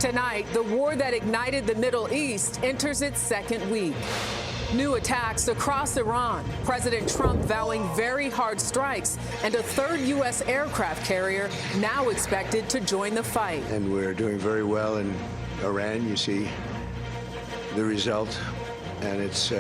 Tonight, the war that ignited the Middle East enters its second week. New attacks across Iran. President Trump vowing very hard strikes, and a third U.S. aircraft carrier now expected to join the fight. And we're doing very well in Iran. You see the result, and it's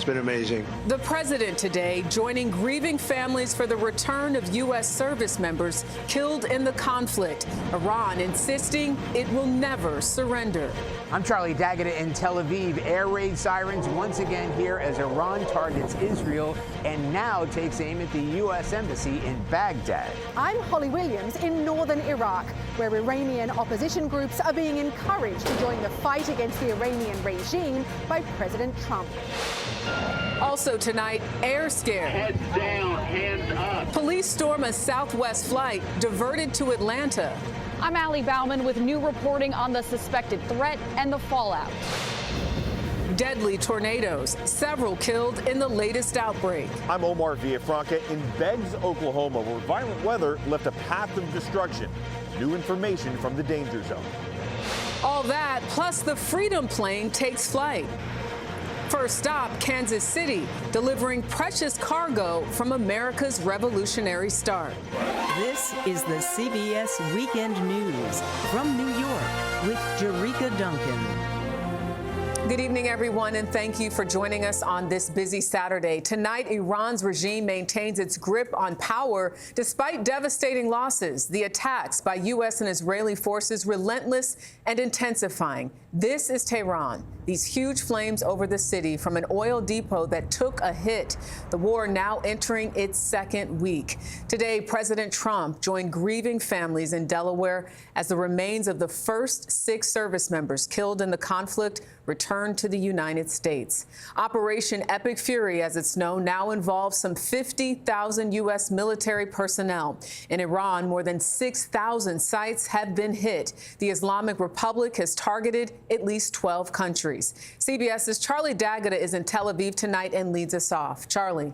been amazing. The president today joining grieving families for the return of U.S. service members killed in the conflict. Iran insisting it will never surrender. I'm Charlie Daggett in Tel Aviv. Air raid sirens once again here as Iran targets Israel and now takes aim at the U.S. Embassy in Baghdad. I'm Holly Williams in northern Iraq, where Iranian opposition groups are being encouraged to join the fight against the Iranian regime by President Trump. Also tonight, air scare. Heads down, hands up. Police storm a Southwest flight diverted to Atlanta. I'm Allie Bauman with new reporting on the suspected threat and the fallout. Deadly tornadoes, several killed in the latest outbreak. I'm Omar Villafranca in Beggs, Oklahoma, where violent weather left a path of destruction. New information from the danger zone. All that, plus the Freedom plane takes flight. First stop, Kansas City, delivering precious cargo from America's revolutionary start. This is the CBS Weekend News from New York with Jerika Duncan. Good evening, everyone, and thank you for joining us on this busy Saturday. Tonight, Iran's regime maintains its grip on power despite devastating losses. The attacks by U.S. and Israeli forces relentless and intensifying. This is Tehran. These huge flames over the city from an oil depot that took a hit. The war now entering its second week. Today, President Trump joined grieving families in Delaware as the remains of the first 6 service members killed in the conflict returned to the United States. Operation Epic Fury, as it's known, now involves some 50,000 U.S. military personnel. In Iran, more than 6,000 sites have been hit. The Islamic Republic has targeted at least 12 countries. CBS's Charlie Daggett is in Tel Aviv tonight and leads us off. Charlie.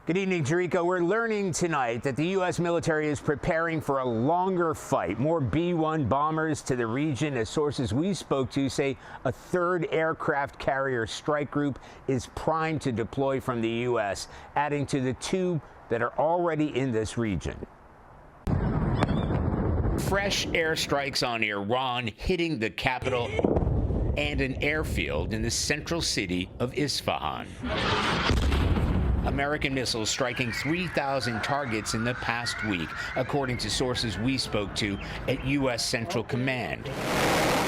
Good evening, Jerika. We're learning tonight that the U.S. military is preparing for a longer fight. More B-1 bombers to the region, as sources we spoke to say a third aircraft carrier strike group is primed to deploy from the U.S., adding to the 2 that are already in this region. Fresh airstrikes on Iran hitting the capital and an airfield in the central city of Isfahan. American missiles striking 3,000 targets in the past week, according to sources we spoke to at U.S. Central Command.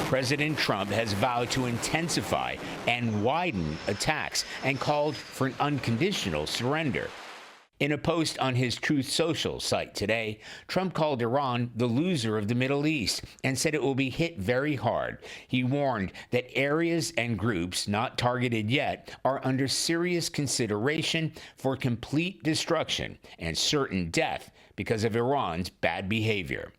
President Trump has vowed to intensify and widen attacks and called for an unconditional surrender. In a post on his Truth Social site today, Trump called Iran the loser of the Middle East and said it will be hit very hard. He warned that areas and groups not targeted yet are under serious consideration for complete destruction and certain death because of Iran's bad behavior.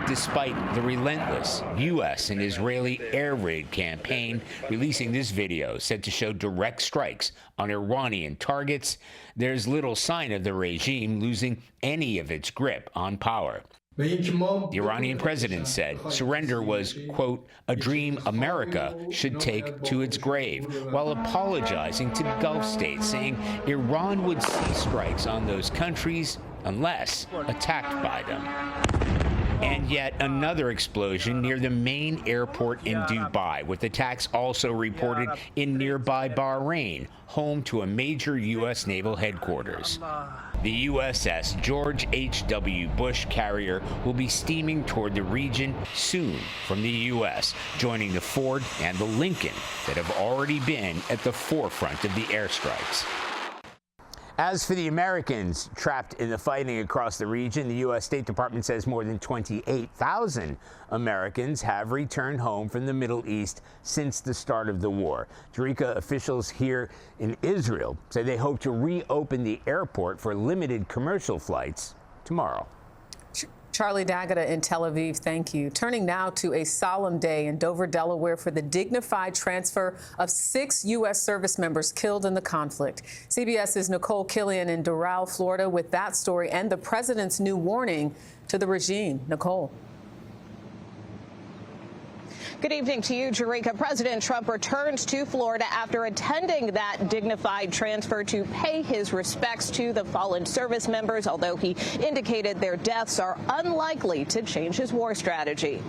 Despite the relentless U.S. and Israeli air raid campaign, releasing this video said to show direct strikes on Iranian targets, there's little sign of the regime losing any of its grip on power. The Iranian president said surrender was, quote, a dream America should take to its grave, while apologizing to Gulf states, saying Iran would cease strikes on those countries unless attacked by them. And yet another explosion near the main airport in Dubai, with attacks also reported in nearby Bahrain, home to a major U.S. naval headquarters. The USS George H.W. Bush carrier will be steaming toward the region soon from the U.S., joining the Ford and the Lincoln that have already been at the forefront of the airstrikes. As for the Americans trapped in the fighting across the region, the U.S. State Department says more than 28,000 Americans have returned home from the Middle East since the start of the war. Jerika, officials here in Israel say they hope to reopen the airport for limited commercial flights tomorrow. Charlie D'Agata in Tel Aviv, thank you. Turning now to a solemn day in Dover, Delaware for the dignified transfer of 6 U.S. service members killed in the conflict. CBS's Nicole Killian in Doral, Florida, with that story and the president's new warning to the regime. Nicole. Good evening to you, Jerika. President Trump returns to Florida after attending that dignified transfer to pay his respects to the fallen service members, although he indicated their deaths are unlikely to change his war strategy.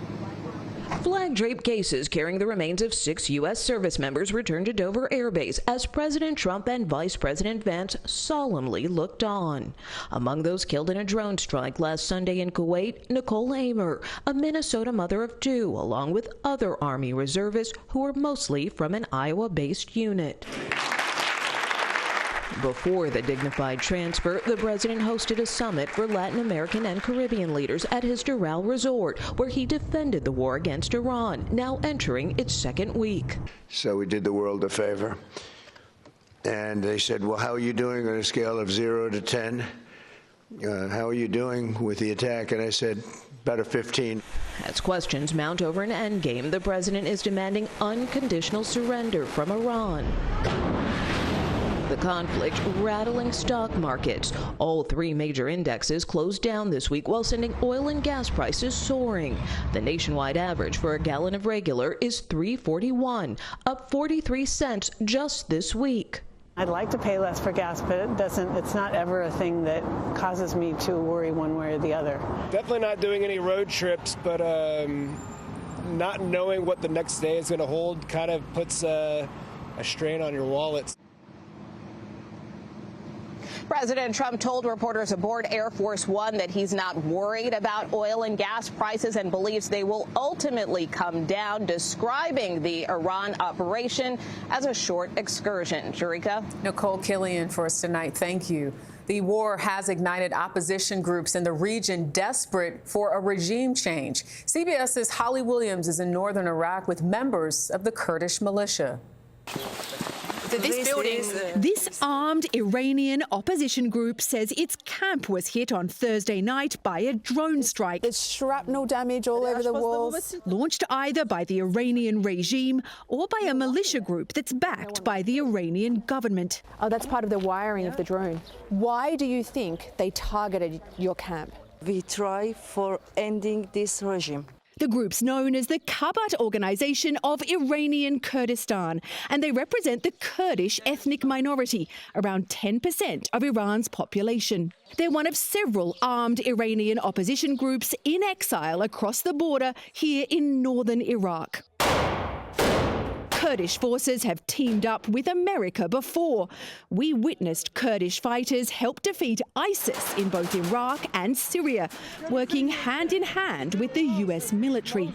Flag-draped cases carrying the remains of 6 U.S. service members returned to Dover Air Base as President Trump and Vice President Vance solemnly looked on. Among those killed in a drone strike last Sunday in Kuwait, Nicole Amer, a Minnesota mother of 2, along with other Army reservists who were mostly from an Iowa-based unit. Before the dignified transfer, the president hosted a summit for Latin American and Caribbean leaders at his Doral resort, where he defended the war against Iran, now entering its 2nd week. So we did the world a favor. And they said, well, how are you doing on a scale of 0 to 10? How are you doing with the attack? And I said, about a 15. As questions mount over an endgame, the president is demanding unconditional surrender from Iran. The conflict rattling stock markets. All 3 major indexes closed down this week while sending oil and gas prices soaring. The nationwide average for a gallon of regular is $3.41, up 43 cents just this week. I'd like to pay less for gas, but it's not ever a thing that causes me to worry one way or the other. Definitely not doing any road trips, but not knowing what the next day is going to hold kind of puts a strain on your wallets. President Trump told reporters aboard Air Force One that he's not worried about oil and gas prices and believes they will ultimately come down, describing the Iran operation as a short excursion. Jerika? Nicole Killian for us tonight. Thank you. The war has ignited opposition groups in the region desperate for a regime change. CBS's Holly Williams is in northern Iraq with members of the Kurdish militia. This armed Iranian opposition group says its camp was hit on Thursday night by a drone strike. There's shrapnel damage all over the walls. Launched either by the Iranian regime or by a militia group that's backed by the Iranian government. Oh, that's part of the wiring of the drone. Why do you think they targeted your camp? We try for ending this regime. The group's known as the Kabat Organization of Iranian Kurdistan, and they represent the Kurdish ethnic minority, around 10% of Iran's population. They're one of several armed Iranian opposition groups in exile across the border here in northern Iraq. Kurdish forces have teamed up with America before. We witnessed Kurdish fighters help defeat ISIS in both Iraq and Syria, working hand in hand with the US military.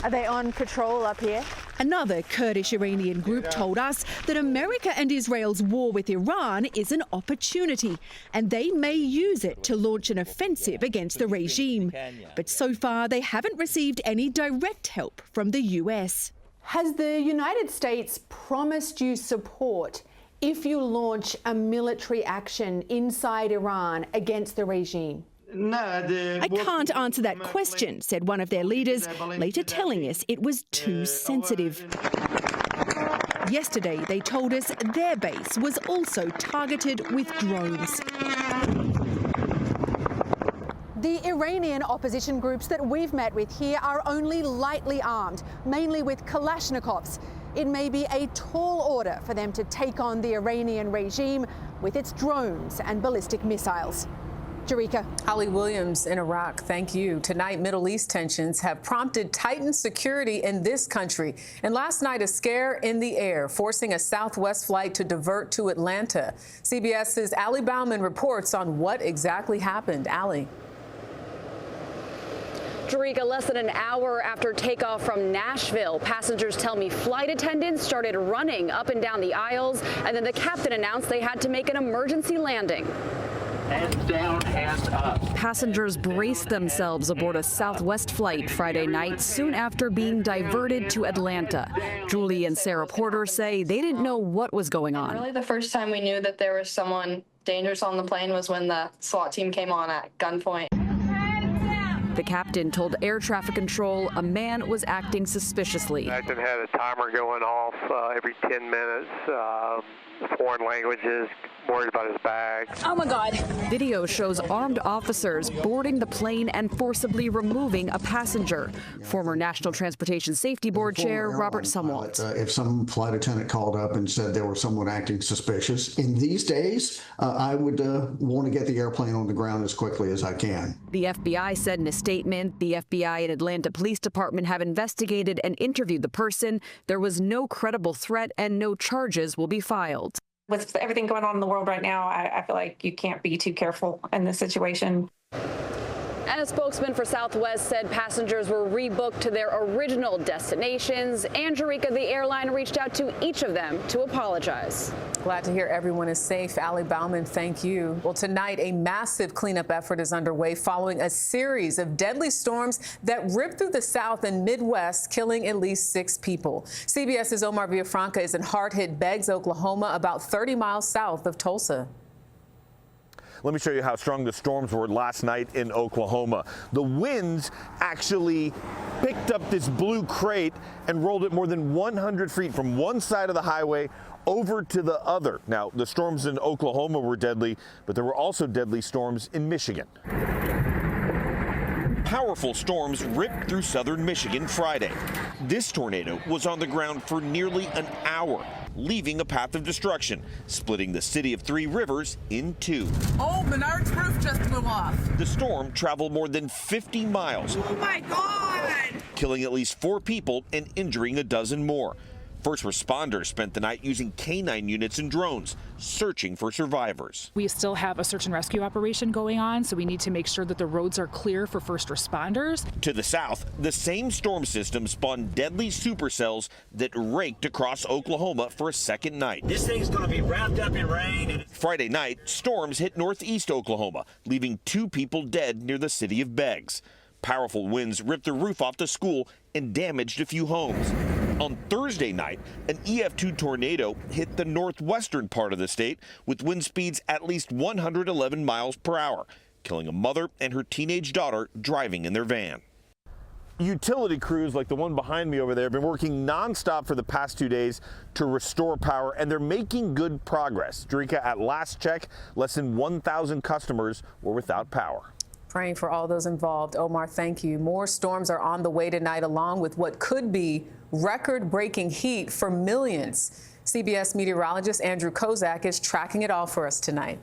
Are they on patrol up here? Another Kurdish Iranian group told us that America and Israel's war with Iran is an opportunity, and they may use it to launch an offensive against the regime. But so far, they haven't received any direct help from the US. Has the United States promised you support if you launch a military action inside Iran against the regime? I can't answer that question, said one of their leaders, later telling us it was too sensitive. Yesterday, they told us their base was also targeted with drones. The Iranian opposition groups that we've met with here are only lightly armed, mainly with Kalashnikovs. It may be a tall order for them to take on the Iranian regime with its drones and ballistic missiles. Jerika. Holly Williams in Iraq, thank you. Tonight, Middle East tensions have prompted tightened security in this country. And last night, a scare in the air, forcing a Southwest flight to divert to Atlanta. CBS's Allie Bauman reports on what exactly happened. Allie. Jerika, less than an hour after takeoff from Nashville, passengers tell me flight attendants started running up and down the aisles, and then the captain announced they had to make an emergency landing. Hands down, hands up. Passengers braced themselves aboard a Southwest flight Friday night, soon after being diverted to Atlanta. Julie and Sarah Porter say they didn't know what was going on. Really, the first time we knew that there was someone dangerous on the plane was when the SWAT team came on at gunpoint. The captain told air traffic control a man was acting suspiciously. The captain had a timer going off every 10 minutes, foreign languages, worried about his bag. Oh my God. Video shows armed officers boarding the plane and forcibly removing a passenger. Former National Transportation Safety Board Chair Robert Sumwalt. If some flight attendant called up and said there was someone acting suspicious, in these days, I would want to get the airplane on the ground as quickly as I can. The FBI said in a statement, the FBI and Atlanta Police Department have investigated and interviewed the person. There was no credible threat and no charges will be filed. With everything going on in the world right now, I feel like you can't be too careful in this situation. And a spokesman for Southwest said passengers were rebooked to their original destinations. And Jerica, the airline, reached out to each of them to apologize. Glad to hear everyone is safe. Allie Bauman, thank you. Well, tonight, a massive cleanup effort is underway following a series of deadly storms that ripped through the South and Midwest, killing at least 6 people. CBS's Omar Villafranca is in hard-hit Beggs, Oklahoma, about 30 miles south of Tulsa. Let me show you how strong the storms were last night in Oklahoma. The winds actually picked up this blue crate and rolled it more than 100 feet from one side of the highway over to the other. Now, the storms in Oklahoma were deadly, but there were also deadly storms in Michigan. Powerful storms ripped through southern Michigan Friday. This tornado was on the ground for nearly an hour, leaving a path of destruction, splitting the city of Three Rivers in two. Oh, Menard's roof just blew off. The storm traveled more than 50 miles. Oh my God! Killing at least 4 people and injuring a dozen more. First responders spent the night using K-9 units and drones, searching for survivors. We still have a search and rescue operation going on, so we need to make sure that the roads are clear for first responders. To the south, the same storm system spawned deadly supercells that raked across Oklahoma for a second night. This thing's going to be wrapped up in rain. Friday night, storms hit northeast Oklahoma, leaving 2 people dead near the city of Beggs. Powerful winds ripped the roof off the school and damaged a few homes. On Thursday night, an EF2 tornado hit the northwestern part of the state with wind speeds at least 111 miles per hour, killing a mother and her teenage daughter driving in their van. Utility crews like the one behind me over there have been working nonstop for the past 2 days to restore power, and they're making good progress. Jerica, at last check, less than 1,000 customers were without power. Praying for all those involved. Omar, thank you. More storms are on the way tonight, along with what could be record-breaking heat for millions. CBS meteorologist Andrew Kozak is tracking it all for us tonight.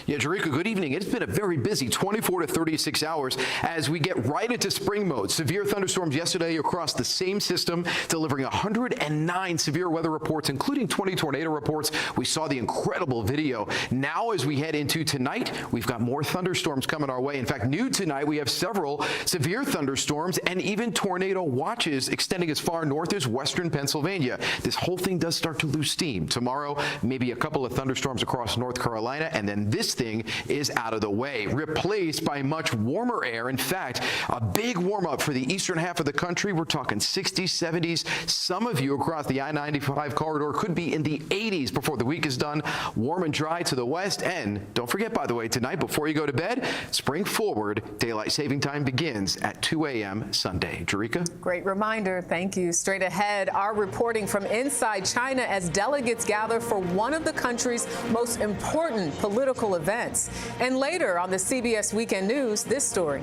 Yeah, Jerica, good evening. It's been a very busy 24 to 36 hours as we get right into spring mode. Severe thunderstorms yesterday across the same system, delivering 109 severe weather reports, including 20 tornado reports. We saw the incredible video. Now, as we head into tonight, we've got more thunderstorms coming our way. In fact, new tonight, we have several severe thunderstorms and even tornado watches extending as far north as western Pennsylvania. This whole thing does start to lose steam. Tomorrow, maybe a couple of thunderstorms across North Carolina, and then this thing is out of the way, replaced by much warmer air. In fact, a big warm up for the eastern half of the country. We're talking 60s, 70s. Some of you across the I-95 corridor could be in the 80s before the week is done. Warm and dry to the west. And don't forget, by the way, tonight before you go to bed, spring forward, daylight saving time begins at 2 a.m. Sunday. Jerica? Great reminder. Thank you. Straight ahead, our reporting from inside China as delegates gather for one of the country's most important political events. And later on the CBS Weekend News, this story.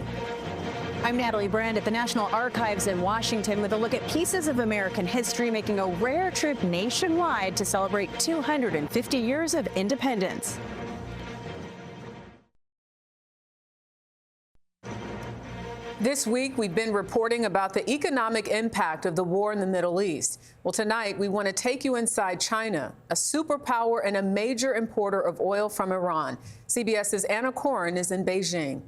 I'm Natalie Brand at the National Archives in Washington with a look at pieces of American history making a rare trip nationwide to celebrate 250 years of independence. This week, we've been reporting about the economic impact of the war in the Middle East. Well, tonight, we want to take you inside China, a superpower and a major importer of oil from Iran. CBS's Anna Koren is in Beijing.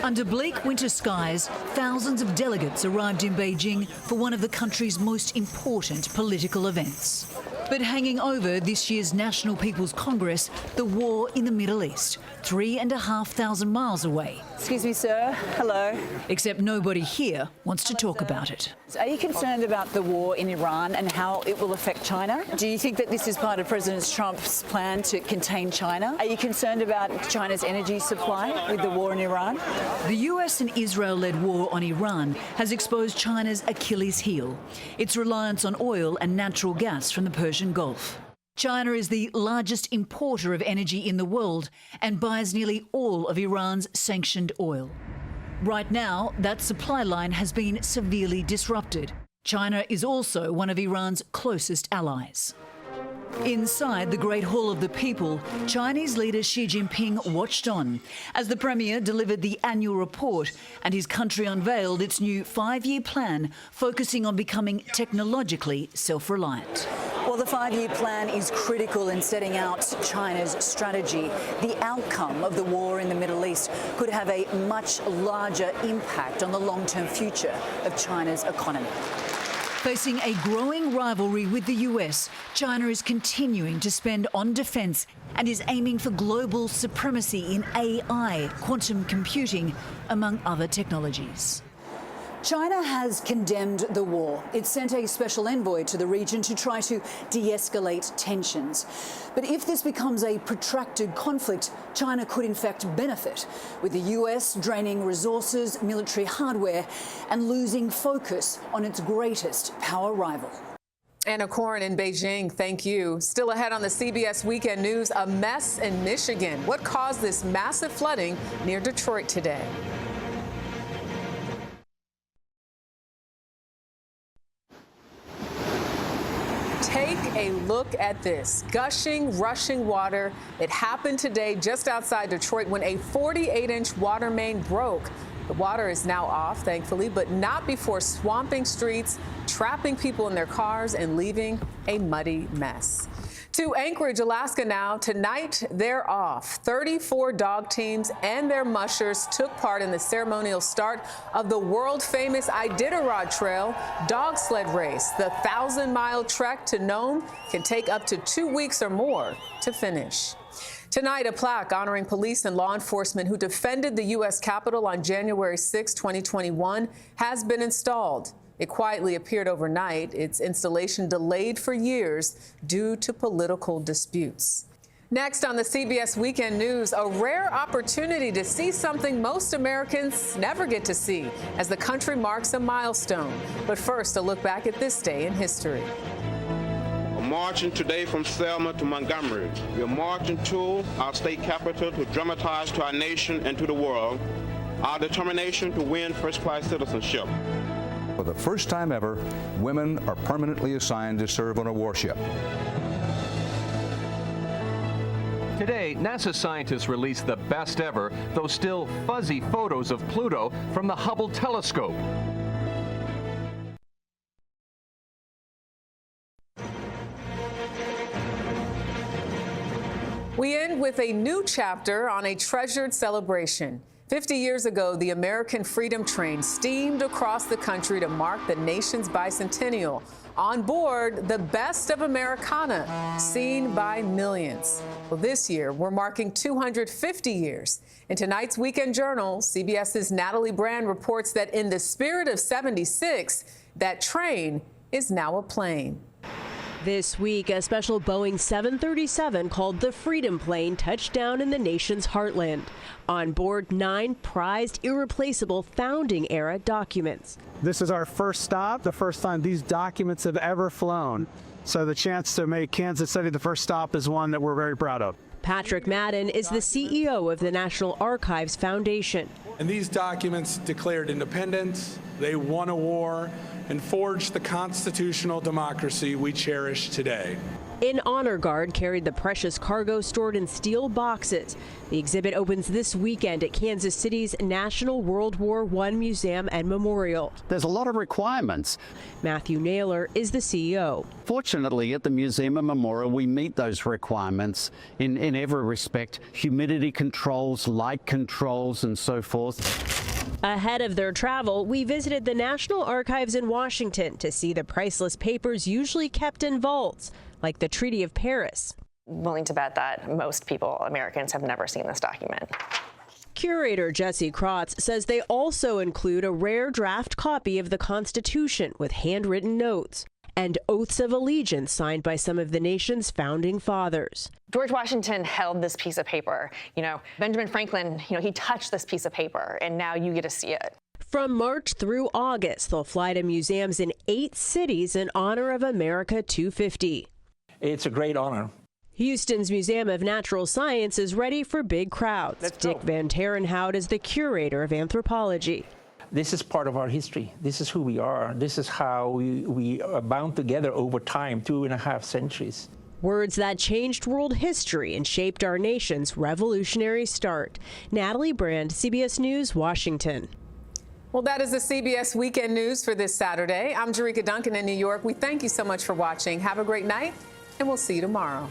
Under bleak winter skies, thousands of delegates arrived in Beijing for one of the country's most important political events. But hanging over this year's National People's Congress, the war in the Middle East, 3,500 miles away. Excuse me, sir. Hello. Except nobody here wants to talk about it. Are you concerned about the war in Iran and how it will affect China? Do you think that this is part of President Trump's plan to contain China? Are you concerned about China's energy supply with the war in Iran? The US and Israel-led war on Iran has exposed China's Achilles heel, its reliance on oil and natural gas from the Persian Gulf. China is the largest importer of energy in the world and buys nearly all of Iran's sanctioned oil. Right now, that supply line has been severely disrupted. China is also one of Iran's closest allies. Inside the Great Hall of the People, Chinese leader Xi Jinping watched on as the premier delivered the annual report and his country unveiled its new 5-year plan focusing on becoming technologically self-reliant. Well, the 5-year plan is critical in setting out China's strategy. The outcome of the war in the Middle East could have a much larger impact on the long-term future of China's economy. Facing a growing rivalry with the US, China is continuing to spend on defence and is aiming for global supremacy in AI, quantum computing, among other technologies. China has condemned the war. It sent a special envoy to the region to try to de-escalate tensions. But if this becomes a protracted conflict, China could in fact benefit, with the US draining resources, military hardware, and losing focus on its greatest power rival. Anna Corin in Beijing, thank you. Still ahead on the CBS Weekend News, a mess in Michigan. What caused this massive flooding near Detroit today? Take a look at this. Gushing, rushing water. It happened today just outside Detroit when a 48-inch water main broke. The water is now off, thankfully, but not before swamping streets, trapping people in their cars, and leaving a muddy mess. To Anchorage, Alaska now. Tonight, they're off. 34 dog teams and their mushers took part in the ceremonial start of the world-famous Iditarod Trail dog sled race. The 1,000-mile trek to Nome can take up to 2 weeks or more to finish. Tonight, a plaque honoring police and law enforcement who defended the U.S. Capitol on January 6, 2021, has been installed. It quietly appeared overnight, its installation delayed for years due to political disputes. Next on the CBS Weekend News, a rare opportunity to see something most Americans never get to see as the country marks a milestone. But first, a look back at this day in history. We're marching today from Selma to Montgomery. We're marching to our state capital to dramatize to our nation and to the world our determination to win first-class citizenship. For the first time ever, women are permanently assigned to serve on a warship. Today, NASA scientists released the best ever, though still fuzzy photos of Pluto from the Hubble telescope. We end with a new chapter on a treasured celebration. 50 years ago, the American Freedom Train steamed across the country to mark the nation's bicentennial. On board, the best of Americana, seen by millions. Well, this year, we're marking 250 years. In tonight's Weekend Journal, CBS's Natalie Brand reports that in the spirit of 76, that train is now a plane. This week, a special Boeing 737 called the Freedom Plane touched down in the nation's heartland. On board, 9 prized, irreplaceable founding-era documents. This is our first stop, the first time these documents have ever flown. So the chance to make Kansas City the first stop is one that we're very proud of. Patrick Madden is the CEO of the National Archives Foundation. And these documents declared independence, they won a war, and forged the constitutional democracy we cherish today. An honor guard carried the precious cargo stored in steel boxes. The exhibit opens this weekend at Kansas City's National World War I Museum and Memorial. There's a lot of requirements. Matthew Naylor is the CEO. Fortunately, at the Museum and Memorial, we meet those requirements in every respect. Humidity controls, light controls, and so forth. Ahead of their travel, we visited the National Archives in Washington to see the priceless papers usually kept in vaults, like the Treaty of Paris. Willing to bet that most people, Americans, have never seen this document. Curator Jesse Krotz says they also include a rare draft copy of the Constitution with handwritten notes and oaths of allegiance signed by some of the nation's founding fathers. George Washington held this piece of paper. Benjamin Franklin, he touched this piece of paper, and now you get to see it. From March through August, they'll fly to museums in 8 cities in honor of America 250. It's a great honor. Houston's Museum of Natural Science is ready for big crowds. Dick Van Terenhout is the curator of anthropology. This is part of our history. This is who we are. This is how we are bound together over time, 2.5 centuries. Words that changed world history and shaped our nation's revolutionary start. Natalie Brand, CBS News, Washington. Well, that is the CBS Weekend News for this Saturday. I'm Jerika Duncan in New York. We thank you so much for watching. Have a great night, and we'll see you tomorrow.